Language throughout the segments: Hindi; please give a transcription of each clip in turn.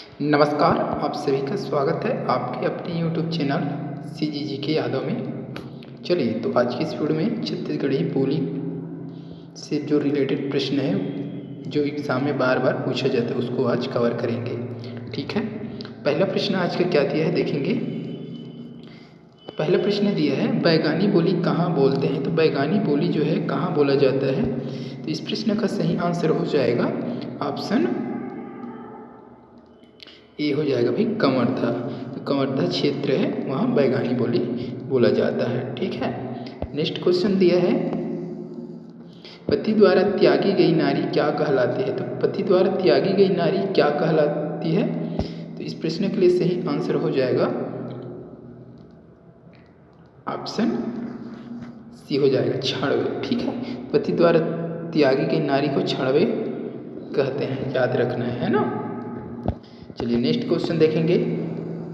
नमस्कार, आप सभी का स्वागत है आपके अपने यूट्यूब चैनल CGG के यादों में। चलिए तो आज की इस वीडियो में छत्तीसगढ़ी बोली से जो रिलेटेड प्रश्न है जो एग्ज़ाम में बार बार पूछा जाता है उसको आज कवर करेंगे। ठीक है, पहला प्रश्न आज का क्या दिया है देखेंगे। पहला प्रश्न दिया है बैगानी बोली कहाँ बोलते हैं। तो बैगानी बोली जो है कहाँ बोला जाता है, तो इस प्रश्न का सही आंसर हो जाएगा ऑप्शन ए हो जाएगा भाई कवर्धा। तो कवर्धा क्षेत्र है वहाँ बैगानी बोली बोला जाता है। ठीक है, नेक्स्ट क्वेश्चन दिया है पति द्वारा त्यागी गई नारी क्या कहलाती है। तो पति द्वारा त्यागी गई नारी क्या कहलाती है, तो इस प्रश्न के लिए सही आंसर हो जाएगा ऑप्शन सी हो जाएगा छाड़वे। ठीक है, पति द्वारा त्यागी गई नारी को छाड़वे कहते हैं, याद रखना है ना। चलिए नेक्स्ट क्वेश्चन देखेंगे।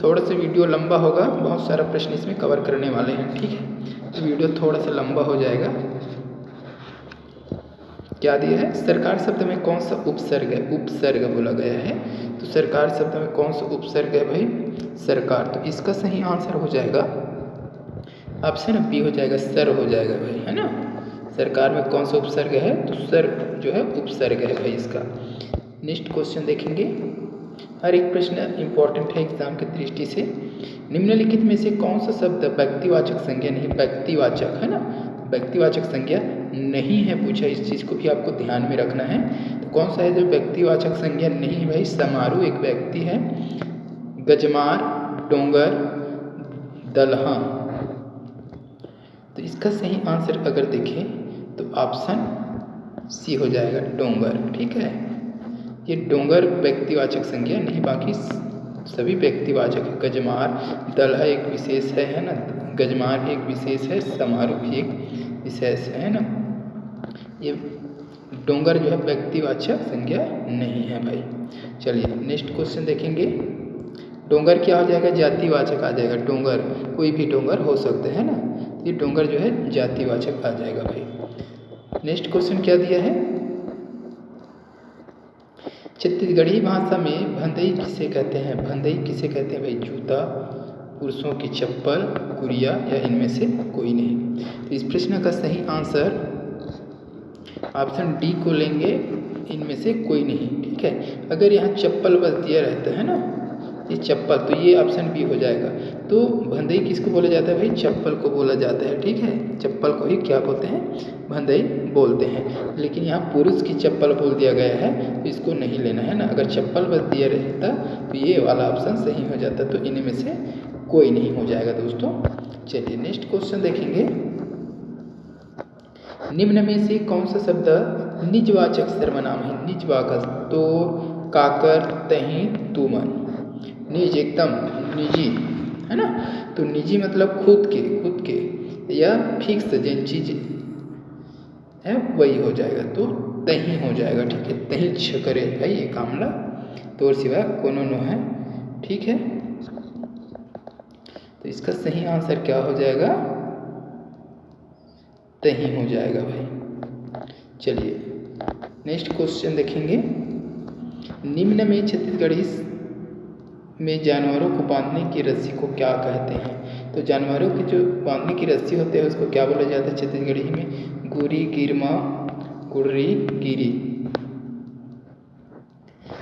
थोड़ा सा वीडियो लंबा होगा, बहुत सारा प्रश्न इसमें कवर करने वाले हैं। ठीक है, तो वीडियो थोड़ा सा लंबा हो जाएगा। क्या दिया है, सरकार शब्द में कौन सा उपसर्ग है। उपसर्ग बोला गया है, तो सरकार शब्द में कौन सा उपसर्ग है भाई, सरकार। तो इसका सही आंसर हो जाएगा ऑप्शन बी हो जाएगा सर हो जाएगा भाई, है ना। सरकार में कौन सा उपसर्ग है, तो सर जो है उपसर्ग है भाई इसका। नेक्स्ट क्वेश्चन देखेंगे। हर एक प्रश्न इम्पॉर्टेंट है एग्जाम की दृष्टि से। निम्नलिखित में से कौन सा शब्द व्यक्तिवाचक संज्ञा नहीं, व्यक्तिवाचक है ना, व्यक्तिवाचक संज्ञा नहीं है पूछा। इस चीज़ को भी आपको ध्यान में रखना है। तो कौन सा है जो व्यक्तिवाचक संज्ञा नहीं है भाई, समारोह एक व्यक्ति है, गजमार, डोंगर, दलहा। तो इसका सही आंसर अगर देखें तो ऑप्शन सी हो जाएगा डोंगर। ठीक है, ये डोंगर व्यक्तिवाचक संज्ञा नहीं, बाकी सभी व्यक्तिवाचक है। गजमार, दलहा एक विशेष है ना, गजमार एक विशेष है, समारोह भी एक विशेष है ना। ये डोंगर जो है व्यक्तिवाचक संज्ञा नहीं है भाई। चलिए नेक्स्ट क्वेश्चन देखेंगे। डोंगर क्या हो जाएगा, जातिवाचक आ जाएगा। डोंगर कोई भी डोंगर हो सकते हैं ना, ये डोंगर जो है जातिवाचक आ जाएगा भाई। नेक्स्ट क्वेश्चन क्या दिया है, छत्तीसगढ़ी भाषा में भंदई किसे कहते हैं। भंदई किसे कहते हैं भाई, जूता, पुरुषों की चप्पल, गुड़िया या इनमें से कोई नहीं। तो इस प्रश्न का सही आंसर ऑप्शन डी को लेंगे, इनमें से कोई नहीं। ठीक है, अगर यहाँ चप्पल बस दिया रहता है ना, ये चप्पल, तो ये ऑप्शन बी हो जाएगा। तो भंदई किसको बोला जाता है भाई, चप्पल को बोला जाता है। ठीक है, चप्पल को ही क्या बोलते हैं, भंदई बोलते हैं। लेकिन यहाँ पुरुष की चप्पल बोल दिया गया है, तो इसको नहीं लेना है ना। अगर चप्पल बस दिया रहता तो ये वाला ऑप्शन सही हो जाता, तो इनमें से कोई नहीं हो जाएगा दोस्तों। चलिए नेक्स्ट क्वेश्चन देखेंगे। निम्न में से कौन सा शब्द निजवाचक सर्वनाम है। निजवाचक, तो काकर, तही, तुमन। निज एकदम निजी है ना, तो निजी मतलब खुद के या फिक्स जिन चीज है वही हो जाएगा, तो तही हो जाएगा। ठीक है, तही छकरे भाई ये कामला तोर सिवा कोनो नो है। ठीक है, तो इसका सही आंसर क्या हो जाएगा, तही हो जाएगा भाई। चलिए नेक्स्ट क्वेश्चन देखेंगे। निम्न में छत्तीसगढ़ी में जानवरों को बांधने की रस्सी को क्या कहते हैं। तो जानवरों की जो बांधने की रस्सी होती है उसको क्या बोला जाता है छत्तीसगढ़ी में, गुरी, गिरमा, गुर्री, गिरी।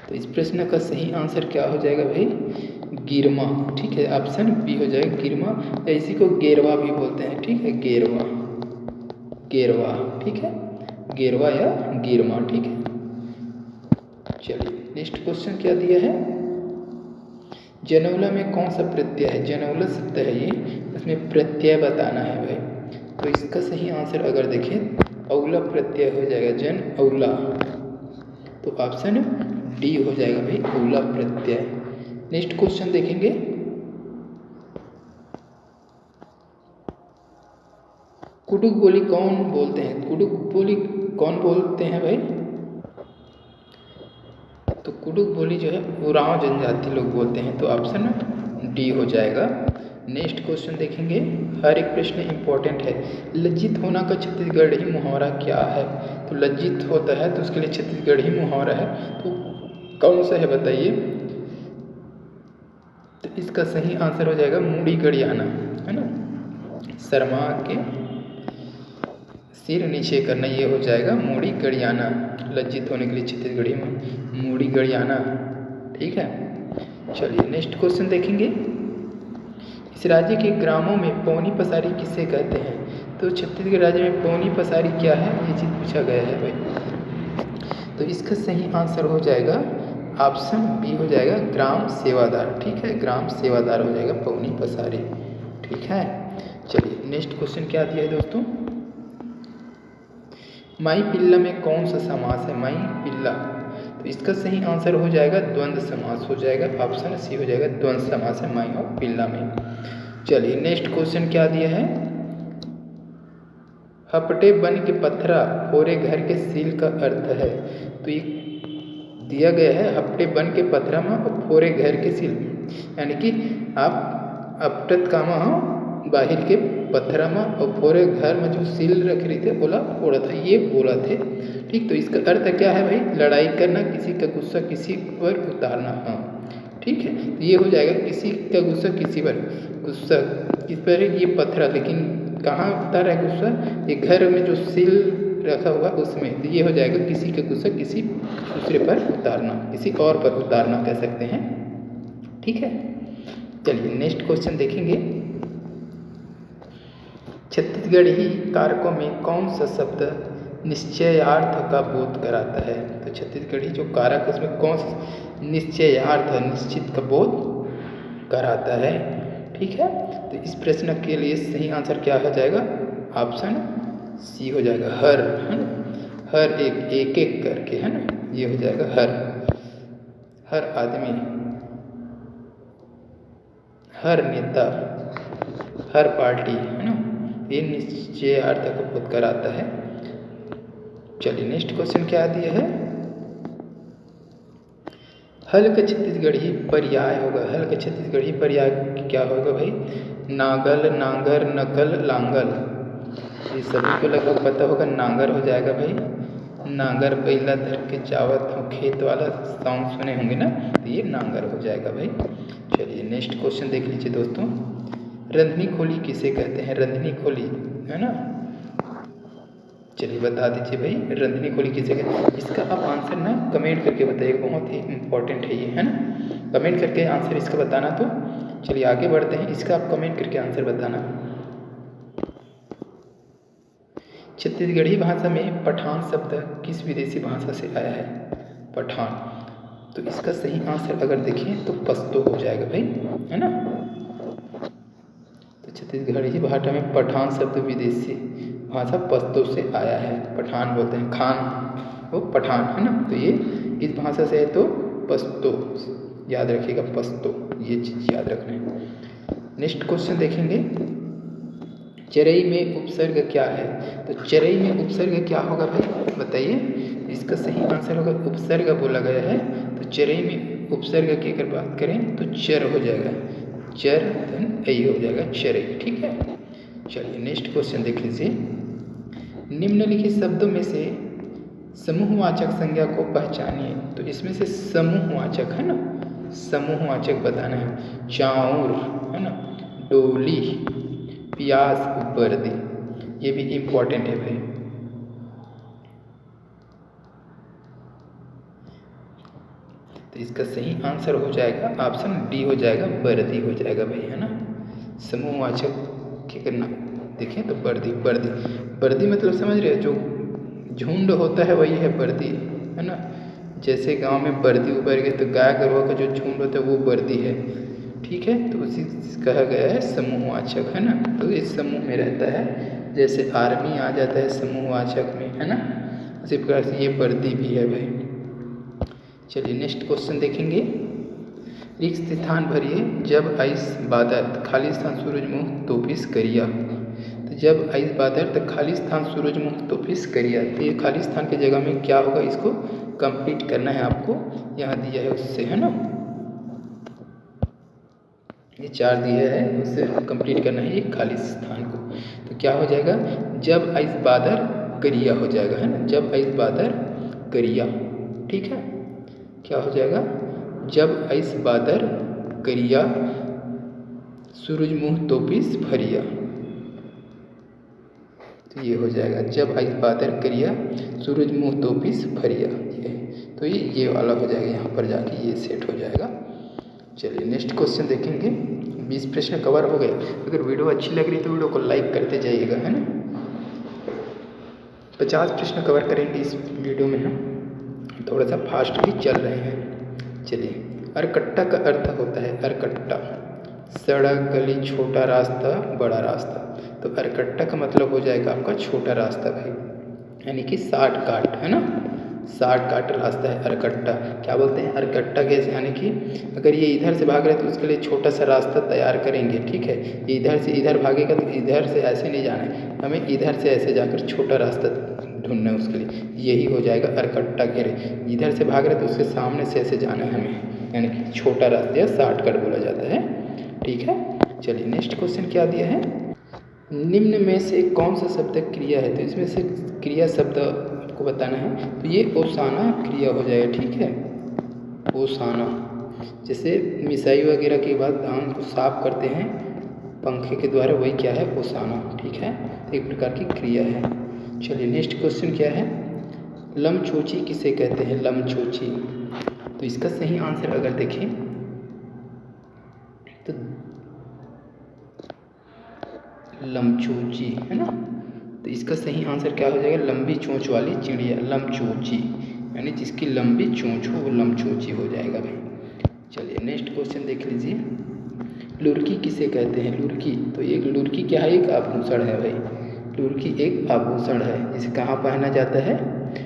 तो इस प्रश्न का सही आंसर क्या हो जाएगा भाई, गिरमा। ठीक है, ऑप्शन बी हो जाएगा गिरमा, या इसी को गेरवा भी बोलते हैं। ठीक है, गेरवा, गेरवा। ठीक है, गेरवा या गिरमा। ठीक है, चलिए नेक्स्ट क्वेश्चन क्या दिया है, जनौला में कौन सा प्रत्यय है। जनौला शब्द है ये, इसमें प्रत्यय बताना है भाई। तो इसका सही आंसर अगर देखें औला प्रत्यय हो जाएगा, जन औला। तो ऑप्शन डी हो जाएगा भाई औला प्रत्यय। नेक्स्ट क्वेश्चन देखेंगे। कुडुक बोली कौन बोलते हैं। कुडुक बोली कौन बोलते हैं भाई, तो कुडुक बोली जो है उरांव जनजाति लोग बोलते हैं, तो ऑप्शन डी हो जाएगा। नेक्स्ट क्वेश्चन देखेंगे। हर एक प्रश्न इंपॉर्टेंट है। लज्जित होना का छत्तीसगढ़ी मुहावरा क्या है। तो लज्जित होता है तो उसके लिए छत्तीसगढ़ी मुहावरा है, तो कौन सा है बताइए। तो इसका सही आंसर हो जाएगा मूड़ी गड़ियाना, है ना। शर्मा के सिर नीचे करना, ये हो जाएगा मूड़ी गड़ियाना। लज्जित होने के लिए छत्तीसगढ़ी में मूड़ी गड़ियाना, ठीक है। चलिए नेक्स्ट क्वेश्चन देखेंगे। इस राज्य के ग्रामों में पौनी पसारी किसे कहते हैं? तो छत्तीसगढ़ राज्य में पौनी पसारी क्या है, ये चीज़ पूछा गया है भाई। तो इसका सही आंसर हो जाएगा ऑप्शन बी हो जाएगा ग्राम सेवादार, ठीक है। ग्राम सेवादार हो जाएगा पौनी पसारी, ठीक है। चलिए नेक्स्ट क्वेश्चन क्या दिया है दोस्तों। माई पिल्ला में कौन सा समास है? माई पिल्ला, तो इसका सही आंसर हो जाएगा द्वंद्व समास हो जाएगा, ऑप्शन सी हो जाएगा द्वंद्व समास है माई और पिल्ला में। चलिए नेक्स्ट क्वेश्चन क्या दिया है। हपटे बन के पत्थरा फोरे घर के सील का अर्थ है। तो ये दिया गया है हपटे बन के पत्थरा में और फोरे घर के सील, यानी कि आप अपटत कामा हो बाहर के पत्थरा में और फोरे घर में जो सील रख रही थे बोला फोड़ा था, ये बोला थे, ठीक। तो इसका अर्थ क्या है भाई? लड़ाई करना, किसी का गुस्सा किसी पर उतारना, हाँ ठीक है। तो ये हो जाएगा किसी का गुस्सा किसी पर, गुस्सा किस पर है? ये पत्थरा, लेकिन कहाँ उतार है गुस्सा? ये घर में जो सील रखा हुआ उसमें। तो ये हो जाएगा किसी का गुस्सा किसी दूसरे पर उतारना, किसी और पर उतारना कह सकते हैं, ठीक है। चलिए नेक्स्ट क्वेश्चन देखेंगे। छत्तीसगढ़ी कारकों में कौन सा शब्द निश्चयार्थ का बोध कराता है? तो छत्तीसगढ़ी जो कारक उसमें कौन सा निश्चयार्थ निश्चित का बोध कराता है, ठीक है। तो इस प्रश्न के लिए सही आंसर क्या हो जाएगा? ऑप्शन सी हो जाएगा हर, है ना। हर एक एक करके, है ना, ये हो जाएगा हर आदमी, हर नेता, हर पार्टी, है ना, ये निश्चयार्थ का बोध कराता है। चलिए नेक्स्ट क्वेश्चन क्या दिया है। हल का छत्तीसगढ़ी पर्याय होगा, हल का छत्तीसगढ़ी पर्याय क्या होगा भाई? नागल, नांगर, नकल, लांगल, ये सभी को लगभग पता होगा। नांगर हो जाएगा भाई, नांगर बैला धर के जावत हो खेत वाला सॉन्ग सुने होंगे ना, तो ये नांगर हो जाएगा भाई। चलिए नेक्स्ट क्वेश्चन देख लीजिए दोस्तों। रंधनी खोली किसे कहते हैं? रंधनी खोली, है ना, चलिए बता दीजिए भाई रंधनी खोली किसे कहते हैं? इसका आप आंसर ना कमेंट करके बताइएगा, बहुत ही इंपॉर्टेंट है ये, है ना। कमेंट करके आंसर इसका बताना। तो चलिए आगे बढ़ते हैं, इसका आप कमेंट करके आंसर बताना। छत्तीसगढ़ी भाषा में पठान शब्द किस विदेशी भाषा से आया है? पठान, तो इसका सही आंसर अगर देखें तो पश्तो हो जाएगा भाई, है ना। तो छत्तीसगढ़ी भाषा में पठान शब्द विदेशी भाषा पश्तो से आया है। पठान बोलते हैं, खान वो पठान, है ना। तो ये इस भाषा से है, तो पश्तो याद रखिएगा, पश्तो, ये चीज़ याद रखना है। नेक्स्ट क्वेश्चन देखेंगे। चरई में उपसर्ग क्या है? तो चरई में उपसर्ग क्या होगा भाई बताइए? इसका सही आंसर होगा उपसर्ग बोला गया है। तो चरई में उपसर्ग की अगर बात करें तो चर हो जाएगा, चर धन ऐ हो जाएगा चरई, ठीक है। चलिए नेक्स्ट क्वेश्चन देख लीजिए। निम्नलिखित शब्दों में से समूहवाचक संज्ञा को पहचानिए। तो इसमें से समूहवाचक, है ना, समूहवाचक बताना है। चाउर, है ना, डोली, प्याज, वर्दी, ये भी इम्पोर्टेंट है भाई। तो इसका सही आंसर हो जाएगा ऑप्शन डी हो जाएगा, वर्दी हो जाएगा भाई, है ना। समूहवाचक क्या करना देखें तो वर्दी, वर्दी, वर्दी मतलब समझ रहे हो, जो झुंड होता है वही है वर्दी, है ना। जैसे गांव में वर्दी उबर गए तो गाय गरुआ का जो झुंड होता है वो वर्दी है, ठीक है। तो उसी कहा गया है समूहवाचक, है ना। तो इस समूह में रहता है, जैसे आर्मी आ जाता है समूहवाचक में, है ना, उसी प्रकार से ये वर्दी भी है भाई। चलिए नेक्स्ट क्वेश्चन देखेंगे। रिक्त स्थान भरिए जब आइस बादर खाली स्थान सूरजमुख तोपिस करिया। तो जब आइस बादर तो खाली स्थान सूरजमुख तोपिस करिया, तो ये खाली स्थान की जगह में क्या होगा, इसको कंप्लीट करना है आपको, यहाँ दिया है उससे, है ना, ये 4 दिया है उससे कंप्लीट करना है ये खाली स्थान को। तो क्या हो जाएगा? जब आइस बादर करिया हो जाएगा, है ना, जब आइस बादर करिया, ठीक है। क्या हो जाएगा? जब आइस बादर करिया सूरजमुँह तोपिस फरिया। तो ये हो जाएगा जब आई बादर करिया सूरजमुँह तोपिस फरिया। तो ये वाला हो जाएगा, यहाँ पर जाके ये सेट हो जाएगा। चलिए नेक्स्ट क्वेश्चन देखेंगे। 20 प्रश्न कवर हो गए। अगर वीडियो अच्छी लग रही तो वीडियो को लाइक करते जाइएगा, है ना। 50 प्रश्न कवर करेंगे इस वीडियो में हम, थोड़ा सा फास्ट भी चल रहे हैं। चलिए, अरकट्टा का अर्थ होता है अरकट्टा, सड़क, गली, छोटा रास्ता, बड़ा रास्ता। तो अरकट्टा का मतलब हो जाएगा आपका छोटा रास्ता भाई, यानी कि शॉर्टकट, है ना। शॉर्टकट रास्ता है अरकट्टा। क्या बोलते हैं अरकट्टा कैसे, यानी कि अगर ये इधर से भाग रहे तो उसके लिए छोटा सा रास्ता तैयार करेंगे, ठीक है। ये इधर से इधर भागेगा तो इधर से ऐसे नहीं जाना है, हमें इधर से ऐसे जाकर छोटा रास्ता ढूंढना है उसके लिए, यही हो जाएगा अरकट्टा घेरे। इधर से भाग रहे तो उसके सामने से ऐसे जाना है हमें, यानी कि छोटा रास्ता या शॉर्टकट बोला जाता है, ठीक है। चलिए नेक्स्ट क्वेश्चन क्या दिया है, निम्न में से कौन सा शब्द क्रिया है। तो इसमें से क्रिया शब्द आपको बताना है। तो ये ओसाना क्रिया हो जाएगा, ठीक है। ओसाना, जैसे मिसाई वगैरह के बाद दांत को साफ करते हैं पंखे के द्वारा, वही क्या है ओसाना, ठीक है। एक प्रकार की क्रिया है। चलिए नेक्स्ट क्वेश्चन क्या है, लमचोची किसे कहते हैं, लमचोची। तो इसका सही आंसर अगर देखें तो लमचोची, है ना। तो इसका सही आंसर क्या हो जाएगा, लंबी चोंच वाली चिड़िया, लमचोची, यानी जिसकी लंबी चोंच हो वो लमचोची हो जाएगा भाई। चलिए नेक्स्ट क्वेश्चन देख लीजिए, लुरकी किसे कहते हैं, लुरकी। तो एक लुरकी क्या है, एक आभूषण है भाई, लुरकी एक आभूषण है। इसे कहाँ पहना जाता है,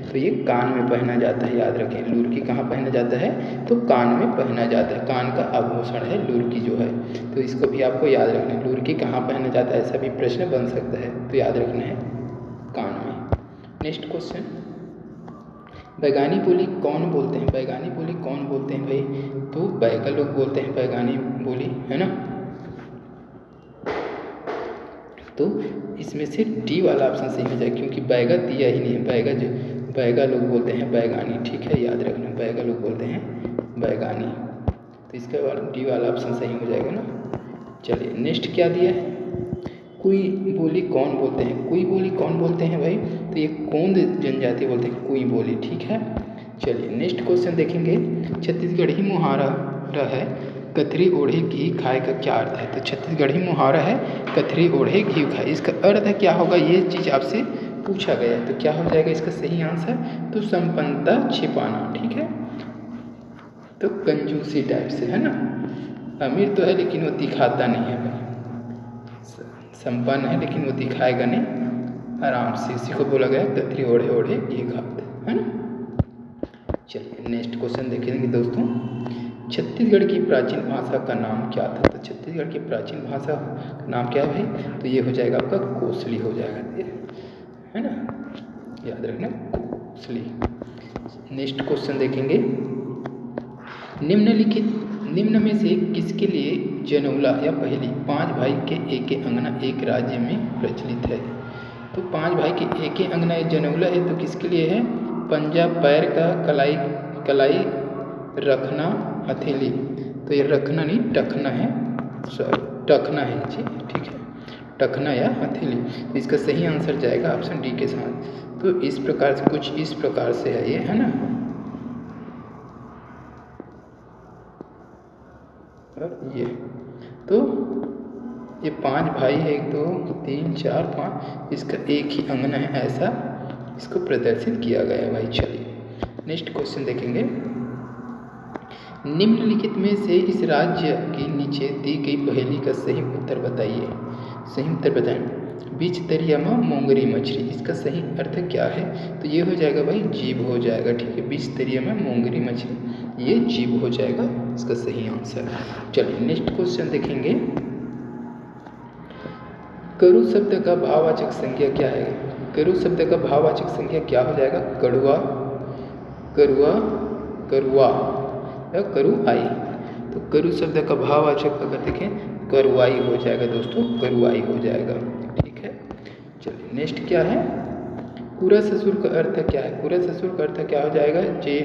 तो ये कान में पहना जाता है, याद रखें। लुरकी कहाँ पहना जाता है, तो कान में पहना जाता है, कान का आभूषण है लुरकी जो है। तो इसको भी आपको याद रखना है, लुरकी कहाँ पहना जाता है, ऐसा भी प्रश्न बन सकता है, तो याद रखना है कान में। नेक्स्ट क्वेश्चन, बैगानी बोली कौन बोलते हैं, बैगानी बोली कौन बोलते हैं भाई। तो बैगा लोग बोलते हैं बैगानी बोली, है ना। तो इसमें से डी वाला ऑप्शन सही हो जाए, क्योंकि बैगा दिया ही नहीं है, बैगा जो बैगा लोग बोलते हैं बैगानी, ठीक है, याद रखना बैगा लोग बोलते हैं बैगानी। तो इसका डी वाला ऑप्शन सही हो जाएगा ना। चलिए नेक्स्ट क्या दिया है, कुई बोली कौन बोलते हैं, कुई बोली कौन बोलते हैं भाई। तो ये कोंद जनजाति बोलते हैं कुई बोली, ठीक है। चलिए नेक्स्ट क्वेश्चन देखेंगे, छत्तीसगढ़ी मुहावरा है कथरी ओढ़े घी खाए का क्या अर्थ है। तो छत्तीसगढ़ी मुहावरा है कथरी ओढ़े घी खाए, इसका अर्थ क्या होगा, ये चीज़ आपसे पूछा गया है। तो क्या हो जाएगा इसका सही आंसर, तो संपन्नता छिपाना, ठीक है। तो कंजूसी टाइप से, है ना, अमीर तो है लेकिन वो दिखाता नहीं है भाई, संपन्न है लेकिन वो दिखाएगा नहीं, आराम से, इसी को बोला गया कथरी ओढ़े ओढ़े घी खाते, है ना। चलिए नेक्स्ट क्वेश्चन देखेंगे दोस्तों, छत्तीसगढ़ की प्राचीन भाषा का नाम क्या था। तो छत्तीसगढ़ की प्राचीन भाषा का नाम क्या है भाई, तो ये हो जाएगा आपका कोसली हो जाएगा, है ना, याद रखना कोसली। नेक्स्ट क्वेश्चन देखेंगे, निम्न में से किसके लिए जनौला या पहेली 5 भाई के एके अंगना एक राज्य में प्रचलित है। तो 5 भाई के एके अंगना एक जनौला है, तो किसके लिए है, पंजा, पैर का, कलाई रखना, हथेली। तो ये रखना नहीं टखना है, सॉरी टखना है जी, ठीक है, टखना या हथेली। तो इसका सही आंसर जाएगा ऑप्शन डी के साथ। तो इस प्रकार से, कुछ इस प्रकार से है ये, है ना। और ये तो ये 5 भाई है, 1 2 3 4 5, इसका एक ही अंगना है, ऐसा इसको प्रदर्शित किया गया है भाई। चलिए नेक्स्ट क्वेश्चन देखेंगे, निम्नलिखित में से इस राज्य के नीचे दी गई पहेली का सही उत्तर बताइए। सही उत्तर बताएं, बीच दरिया में मोंगरी मछली, इसका सही अर्थ क्या है। तो ये हो जाएगा भाई जीव हो जाएगा, ठीक है, बीच दरिया में मोंगरी मछली, ये जीव हो जाएगा इसका सही आंसर। चलिए नेक्स्ट क्वेश्चन देखेंगे, करु शब्द का भाववाचक संज्ञा क्या है। करु शब्द का भाववाचक संज्ञा क्या हो जाएगा, कड़ुआ, करुआ, करुआ या करुआई। तो करु शब्द का भाववाचक अगर देखें करुआई हो जाएगा दोस्तों, करुआई हो जाएगा, ठीक है। चलिए नेक्स्ट क्या है, कुरा ससुर का अर्थ क्या है। कुरा ससुर का अर्थ क्या हो जाएगा, जे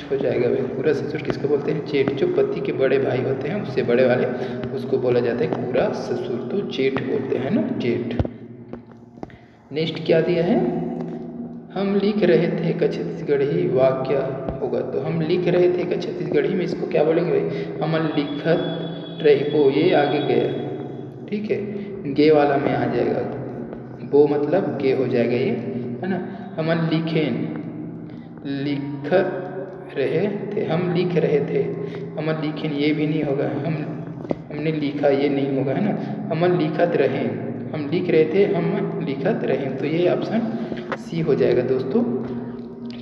हो जाएगा भाई। पूरा ससुर किसको बोलते हैं? जेठ। जो पति के बड़े भाई होते हैं उससे बड़े वाले, उसको बोला जाता है पूरा ससुर, तो जेठ बोलते हैं ना, जेठ। नेक्स्ट क्या दिया है? हम लिख रहे थे का छत्तीसगढ़ी वाक्य होगा। तो हम लिख रहे थे का छत्तीसगढ़ी में इसको क्या बोलेंगे भाई? हम लिखत रहे वो, ये आगे गया, ठीक है, गे वाला में आ जाएगा, वो मतलब गे हो जाएगा ये, है ना। हम लिखें, लिखत रहे थे, हम लिख रहे थे, हम लिखें ये भी नहीं होगा, हमने लिखा ये नहीं होगा, है ना। हम लिखत रहे, हम लिख रहे थे, हम लिखत रहे, तो ये ऑप्शन सी हो जाएगा दोस्तों,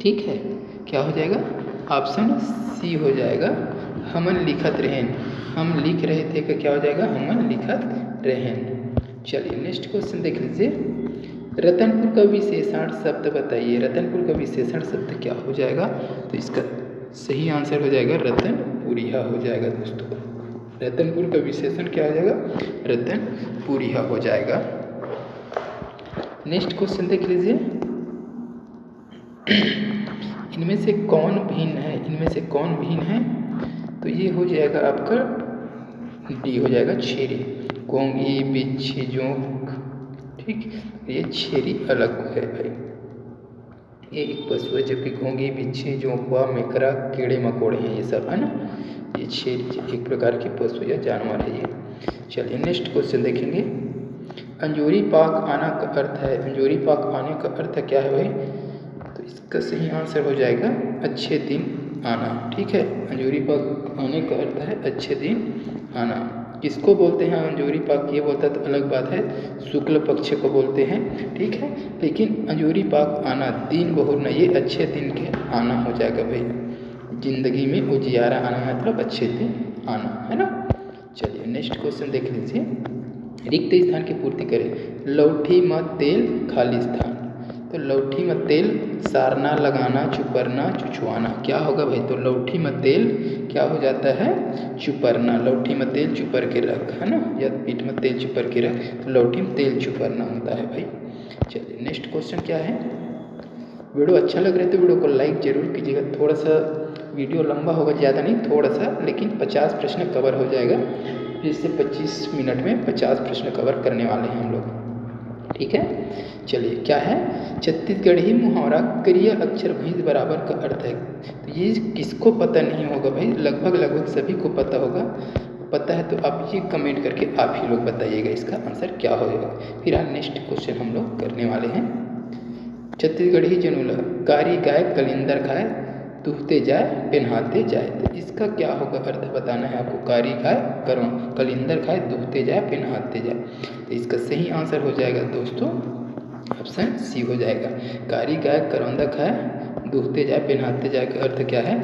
ठीक है। क्या हो जाएगा? ऑप्शन सी हो जाएगा, हमन लिखत रहें। हम लिख रहे थे का क्या हो जाएगा? हमन लिखत रहें। चलिए नेक्स्ट क्वेश्चन देख लीजिए। रतनपुर का विशेषण शब्द बताइए। रतनपुर का विशेषण शब्द क्या हो जाएगा? तो इसका सही आंसर हो जाएगा रतनपुरिया हो जाएगा दोस्तों। रतनपुर का विशेषण क्या हो जाएगा? रतनपुरिया हो जाएगा। नेक्स्ट क्वेश्चन देख लीजिए। इनमें से कौन भिन्न है? इनमें से कौन भिन्न है? तो ये हो जाएगा आपका डी हो जाएगा, छेरी। घोंगी, बिच्छी, जोंक, ठीक, ये छेरी अलग है भाई। ये एक पशु है, जबकि घोंगी, बिच्छी, जोंकवा, मेकरा, कीड़े मकोड़े हैं ये सब, है ना। ये छेरी एक प्रकार के पशु या जानवर है ये। चलिए नेक्स्ट क्वेश्चन देखेंगे। अंजूरी पाक आना का अर्थ है। अंजूरी पाक आने का अर्थ क्या है भाई? तो इसका सही आंसर हो जाएगा अच्छे दिन आना, ठीक है। अंजूरी पाक आने का अर्थ है अच्छे दिन आना। किसको बोलते हैं अंजूरी पाक? ये बोलता है तो अलग बात है, शुक्ल पक्ष को बोलते हैं, ठीक है। लेकिन अंजूरी पाक आना, दिन बहुरना, ये अच्छे दिन के आना हो जाएगा भाई। जिंदगी में उजियारा आना मतलब अच्छे दिन आना, है ना। चलिए नेक्स्ट क्वेश्चन देख लीजिए। रिक्त स्थान की पूर्ति करें। लौठी में तेल खाली स्थान। तो लौठी में तेल सारना, लगाना, चुपरना, चुचवाना, क्या होगा भाई? तो लौठी में तेल क्या हो जाता है? चुपरना। लौठी में तेल चुपर के रख, है ना, या पीठ में तेल चुपर के रख, तो लौठी में तेल चुपरना होता है भाई। चलिए नेक्स्ट क्वेश्चन क्या है? वीडियो अच्छा लग रहा है तो वीडियो को लाइक जरूर कीजिएगा। थोड़ा सा वीडियो लंबा होगा, ज़्यादा नहीं, थोड़ा सा, लेकिन 50 प्रश्न कवर हो जाएगा। जिससे 25 मिनट में 50 प्रश्न कवर करने वाले हैं हम लोग, ठीक है। चलिए क्या है? छत्तीसगढ़ी मुहावरा क्रिया अक्षर भैंस बराबर का अर्थ है। तो ये किसको पता नहीं होगा भाई? लगभग सभी को पता होगा। पता है तो आप ये कमेंट करके आप ही लोग बताइएगा इसका आंसर क्या होगा। फिलहाल नेक्स्ट क्वेश्चन हम लोग करने वाले हैं। छत्तीसगढ़ी जनूला कारी गाय कलिंदर खाए, दूहते जाए पहनाते जाए। तो इसका क्या होगा अर्थ बताना है आपको। कारी गाय कलिंदर खाए, दूहते जाए पहनाते जाए। तो इसका सही आंसर हो जाएगा दोस्तों ऑप्शन सी हो जाएगा। कारी गाय करौंदा खाए, दूहते जाए पहनाते जाए का अर्थ क्या है?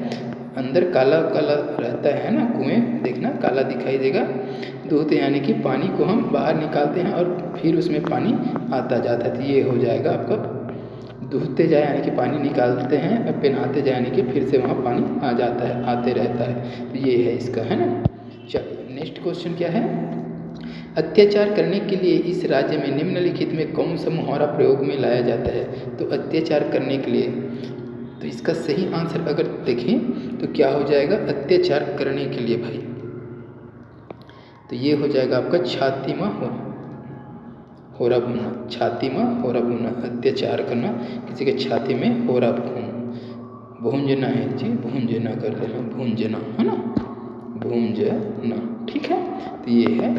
अंदर काला काला रहता है ना, कुएं देखना काला दिखाई देगा। दूहते यानी कि पानी को हम बाहर निकालते हैं और फिर उसमें पानी आता जाता है। तो ये हो जाएगा आपका दूहते जाए यानी कि पानी निकालते हैं, और पहनाते जाए यानी कि फिर से वहाँ पानी आ जाता है, आते रहता है। तो ये है इसका, है ना। चलिए नेक्स्ट क्वेश्चन क्या है? अत्याचार करने के लिए इस राज्य में निम्नलिखित में कौन सा मुहावरा प्रयोग में लाया जाता है? तो अत्याचार करने के लिए, तो इसका सही आंसर अगर देखें तो क्या हो जाएगा? अत्याचार करने के लिए भाई, तो ये हो जाएगा आपका छाती में होरा भूनना। छाती में होरा भूनना, अत्याचार करना, किसी के छाती में होरा भूंजना है जी, भूंजना कर लेना, भूंजना, है ना, भूंजना, ठीक है। तो ये है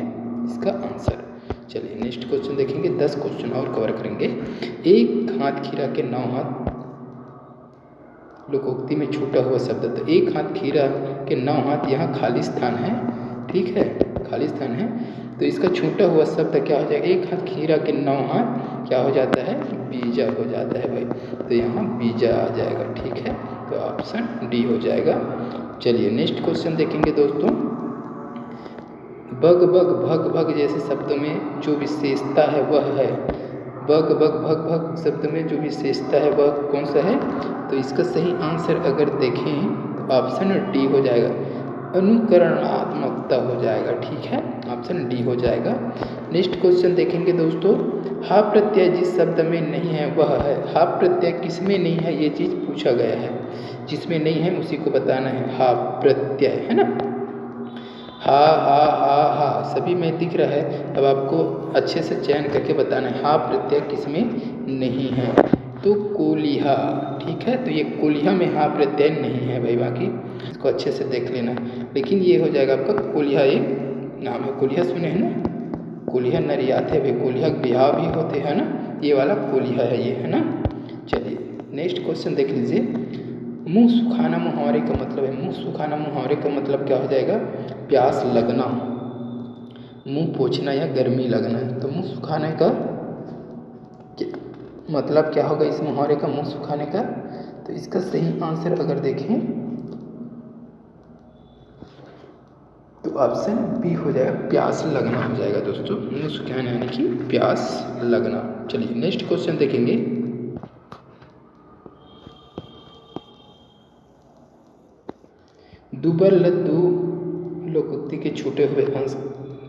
इसका आंसर। चलिए नेक्स्ट क्वेश्चन देखेंगे। 10 क्वेश्चन और कवर करेंगे। एक हाथ खीरा के 9 हाथ लोकोक्ति में छूटा हुआ शब्द। तो एक हाथ खीरा के 9 हाथ, यहाँ खाली स्थान है, ठीक है, खाली स्थान है। तो इसका छूटा हुआ शब्द क्या हो जाएगा? एक हाथ खीरा के 9 हाथ क्या हो जाता है? बीजा हो जाता है भाई। तो यहाँ बीजा आ जाएगा, ठीक है। तो ऑप्शन डी हो जाएगा। चलिए नेक्स्ट क्वेश्चन देखेंगे दोस्तों। बग बग भग भग जैसे शब्दों में जो विशेषता है वह है। बग बग भग भग शब्द में जो विशेषता है वह कौन सा है? तो इसका सही आंसर अगर देखें तो ऑप्शन डी हो जाएगा, अनुकरणात्मक। त हो जाएगा। ठीक है, ऑप्शन डी हो जाएगा। नेक्स्ट क्वेश्चन देखेंगे दोस्तों, हा प्रत्यय जिस शब्द में नहीं है वह है। हा प्रत्यय किसमें नहीं है ये चीज़ पूछा गया है, जिसमें नहीं है उसी को बताना है। हा प्रत्यय है ना, हा हा हा हा सभी में दिख रहा है। अब आपको अच्छे से चयन करके बताना है हा प्रत्यय किसमें नहीं है। तो कोलिहा, ठीक है, तो ये कोलिहा में हा प्रत्यय नहीं है भाई, बाकी इसको अच्छे से देख लेना। लेकिन ये हो जाएगा आपका कोलिहा, एक नाम है। कोलिहा सुने हैं ना, कोलिहा नरियात है भाई, कोलिहा बिहाव भी होते हैं ना, ये वाला कोलिहा है ये, है ना। चलिए नेक्स्ट क्वेश्चन देख लीजिए, मुँह सुखाना मुहावरे का मतलब है। मुँह सुखाना मुहावरे का मतलब क्या हो जाएगा, प्यास लगना, मुँह पोंछना या गर्मी लगना। तो मुँह सुखाने का मतलब क्या होगा इस मुहावरे का, मुँह सुखाने का। तो इसका सही आंसर अगर देखें तो ऑप्शन बी हो जाएगा, प्यास लगना हो जाएगा दोस्तों। मुँह सुखाना यानी कि प्यास लगना। चलिए नेक्स्ट क्वेश्चन देखेंगे, दुबर लद्दू लोकोक्ति के छूटे हुए अंश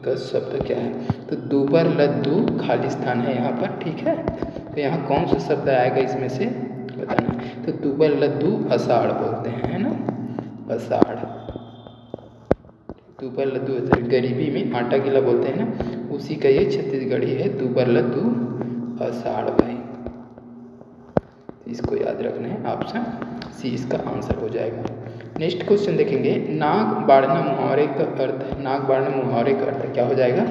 का शब्द क्या है। तो दुबर लद्दू खालिस्तान है यहाँ पर, ठीक है। तो यहाँ कौन सा शब्द आएगा इसमें से बताना। तो दुबर लद्दू अषाढ़ बोलते हैं, है ना, अषाढ़। दुबर लद्दू गरीबी में आटा गीला बोलते हैं ना, उसी का ये छत्तीसगढ़ी है, दुबर लद्दू अषाढ़ भाई। इसको याद रखना है, ऑप्शन सी इसका आंसर हो जाएगा। नेक्स्ट क्वेश्चन देखेंगे, नाक बाढ़ना मुहावरे का अर्थ। नाक बाढ़ना मुहावरे का अर्थ क्या हो जाएगा,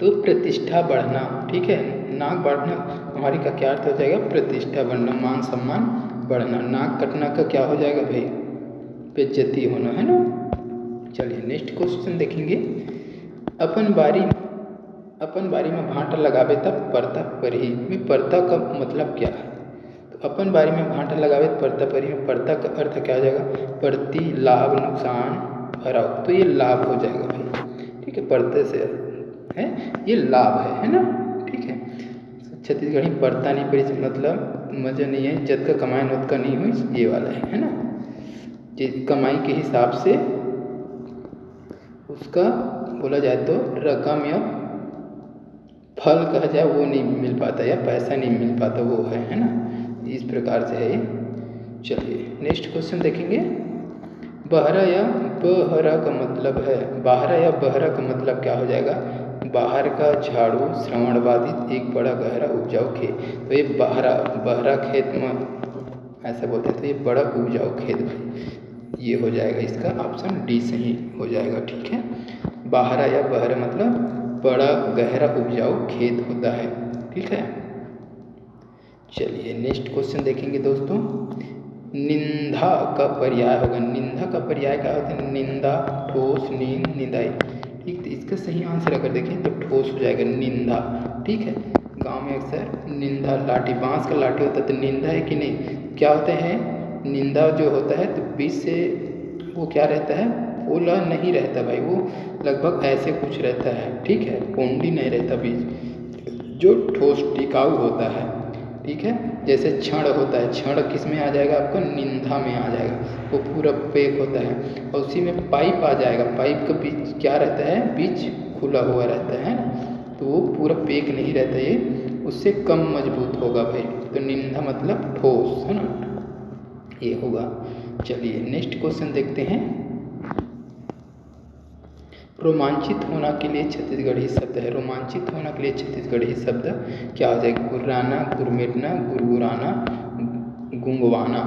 तो प्रतिष्ठा बढ़ना। ठीक है, नाक बाढ़ना मुहावरे का क्या अर्थ हो जाएगा, प्रतिष्ठा बढ़ना, मान सम्मान बढ़ना। नाक कटना का क्या हो जाएगा भाई, बेइज्जती होना, है ना। चलिए नेक्स्ट क्वेश्चन देखेंगे, अपन बारी में भांटा लगावे तब परता परही में परता का मतलब क्या है। तो अपन बारी में भांटा लगावे परता परही में परता का अर्थ क्या हो जाएगा, प्रति, लाभ, नुकसान, भराव। तो ये लाभ हो जाएगा भाई, ठीक है, परते से है ये लाभ है ना, ठीक है। छत्तीसगढ़ी परता नहीं पड़ी मतलब मजा नहीं है, जद का कमाई नोत का नहीं हुई, ये वाला है ना। कमाई के हिसाब से उसका बोला जाए तो रकम या फल कहा जाए वो नहीं मिल पाता, या पैसा नहीं मिल पाता, वो है ना, इस प्रकार से है ये। चलिए नेक्स्ट क्वेश्चन देखेंगे, बहरा या बहरा का मतलब है। बहरा या बहरा का मतलब क्या हो जाएगा, बाहर का झाड़ू श्रवण बाधित एक बड़ा गहरा उपजाऊ खेत। तो ये बहरा खेत में ऐसा बोलते हैं, तो ये बड़ा उपजाऊ खेत, ये हो जाएगा इसका ऑप्शन डी सही हो जाएगा। ठीक है, बहरा या बहरा मतलब बड़ा गहरा उपजाऊ खेत होता है, ठीक है। चलिए नेक्स्ट क्वेश्चन देखेंगे दोस्तों, निंदा का पर्याय होगा। निंदा का पर्याय क्या होता है, निंदा, ठोस, नींद, निंदाई। ठीक, तो इसका सही आंसर अगर देखें तो ठोस हो जाएगा, निंदा। ठीक है, गांव में अक्सर निंदा लाठी, बांस का लाठी होता है, तो निंदा है कि नहीं, क्या होता है, निंदा जो होता है तो बीच से वो क्या रहता है, पोला नहीं रहता भाई, वो लगभग ऐसे कुछ रहता है, ठीक है, पोंडी नहीं रहता बीज, जो ठोस टिकाऊ होता है। ठीक है, जैसे क्षण होता है, क्षण किस में आ जाएगा आपका, निंदा में आ जाएगा, वो पूरा पैक होता है। और उसी में पाइप आ जाएगा, पाइप का बीच क्या रहता है, बीच खुला हुआ रहता है ना, तो वो पूरा पैक नहीं रहता, ये उससे कम मजबूत होगा भाई। तो निंदा मतलब ठोस, है ना, ये होगा। चलिए नेक्स्ट क्वेश्चन देखते हैं, रोमांचित होना के लिए छत्तीसगढ़ी शब्द है। रोमांचित होना के लिए छत्तीसगढ़ी शब्द क्या हो जाएगा, गुर्राना, गुरमेटना, गुरगुराना, गुंगवाना।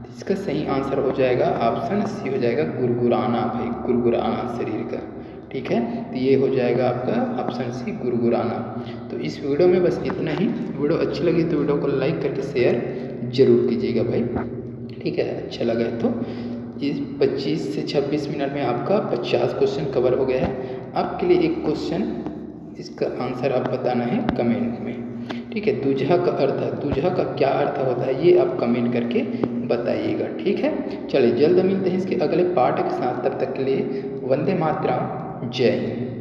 इसका सही आंसर हो जाएगा ऑप्शन सी हो जाएगा, गुरगुराना भाई, गुरगुराना शरीर का। ठीक है, तो ये हो जाएगा आपका ऑप्शन सी, गुरगुराना। तो इस वीडियो में बस इतना ही। वीडियो अच्छी लगी तो वीडियो को लाइक करके शेयर जरूर कीजिएगा भाई, ठीक है। अच्छा लगा तो इस 25 से 26 मिनट में आपका 50 क्वेश्चन कवर हो गया है। आपके लिए एक क्वेश्चन, इसका आंसर आप बताना है कमेंट में, ठीक है। दूल्हा का अर्थ, दूल्हा का क्या अर्थ होता है ये आप कमेंट करके बताइएगा, ठीक है। चलिए जल्द मिलते हैं इसके अगले पार्ट के साथ, तब तक के लिए वंदे मातरम, जय हिंद।